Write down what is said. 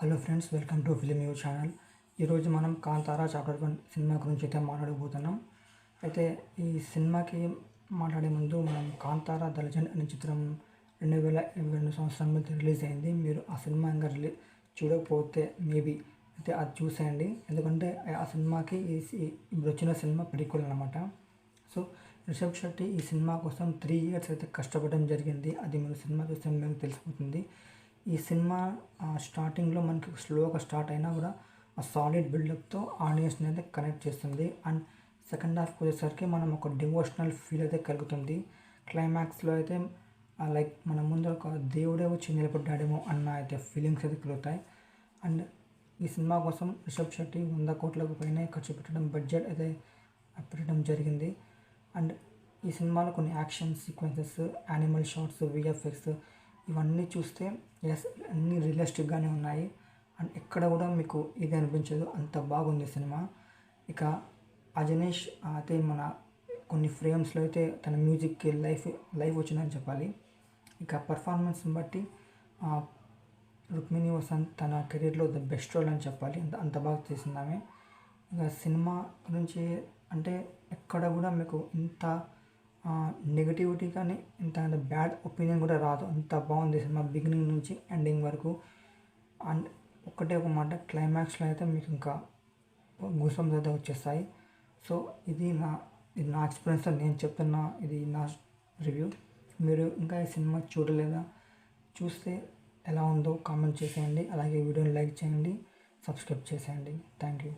Hello friends, welcome to film you channel. ఈరోజు మనం Kantara chapter 1 cinema గురించి అయితే మాట్లాడబోతున్నాం. అయితే ఈ సినిమాకి మాట్లాడే ముందు మనం కాంతారా ద లెజెండ్ అనే చిత్రం 2022 సంవత్సరంలో రిలీజ్ అయింది. మీరు ఆ సినిమా ఇంకా చూడకపోతే మేబీ అయితే అది చూసేయండి. ఎందుకంటే ఆ సినిమాకి ఇప్పుడు వచ్చిన సినిమా ప్రిక్వెల్ అనమాట. సో రిషబ్ శెట్టి ఈ సినిమా కోసం 3 years అయితే కష్టపడడం జరిగింది. అది మీరు సినిమా చూస్తే మీకు తెలిసిపోతుంది. ఈ సినిమా స్టార్టింగ్లో మనకి స్లోగా స్టార్ట్ అయినా కూడా ఆ సాలిడ్ బిల్డప్తో ఆడియన్స్ని అయితే కనెక్ట్ చేస్తుంది. అండ్ సెకండ్ హాఫ్కి వచ్చేసరికి మనం ఒక డివోషనల్ ఫీల్ అయితే కలుగుతుంది. క్లైమాక్స్లో అయితే లైక్ మన ముందు ఒక దేవుడే వచ్చి నిలబడ్డాడేమో అన్న అయితే ఫీలింగ్స్ అయితే కలుగుతాయి. అండ్ ఈ సినిమా కోసం రిషబ్ శెట్టి 100 కోట్లకు పైన ఖర్చు పెట్టడం, బడ్జెట్ అయితే పెట్టడం జరిగింది. అండ్ ఈ సినిమాలో కొన్ని action sequences, animal shots, VFX ఇవన్నీ చూస్తే అన్నీ రియలిస్టిక్గానే ఉన్నాయి. అండ్ ఎక్కడ కూడా మీకు ఇది అనిపించదు, అంత బాగుంది సినిమా. ఇక అజనీష్ అయితే మన కొన్ని ఫ్రేమ్స్లో అయితే తన మ్యూజిక్కి లైఫ్ వచ్చిందని చెప్పాలి. ఇక పర్ఫార్మెన్స్ని బట్టి రుక్మిణి వసంత్ తన కెరీర్లో ద బెస్ట్ రోల్ అని చెప్పాలి. అంత బాగా చేసింది ఆమె. ఇక సినిమా గురించి అంటే ఎక్కడ కూడా మీకు ఇంత నెగటివిటీ కానీ ఇంత బ్యాడ్ ఒపీనియన్ కూడా రాదు. అంత బాగుంది సినిమా బిగినింగ్ నుంచి ఎండింగ్ వరకు. అండ్ ఒకటే ఒక మాట, క్లైమాక్స్లో అయితే మీకు ఇంకా గూస్బంప్స్ అయితే వచ్చేస్తాయి. సో ఇది నా ఎక్స్పీరియన్స్తో నేను చెప్తున్నా, ఇది నా రివ్యూ. మీరు ఇంకా ఈ సినిమా చూడలేదా? చూస్తే ఎలా ఉందో కామెంట్ చేసేయండి. అలాగే వీడియోని లైక్ చేయండి, సబ్స్క్రైబ్ చేసేయండి. Thank you.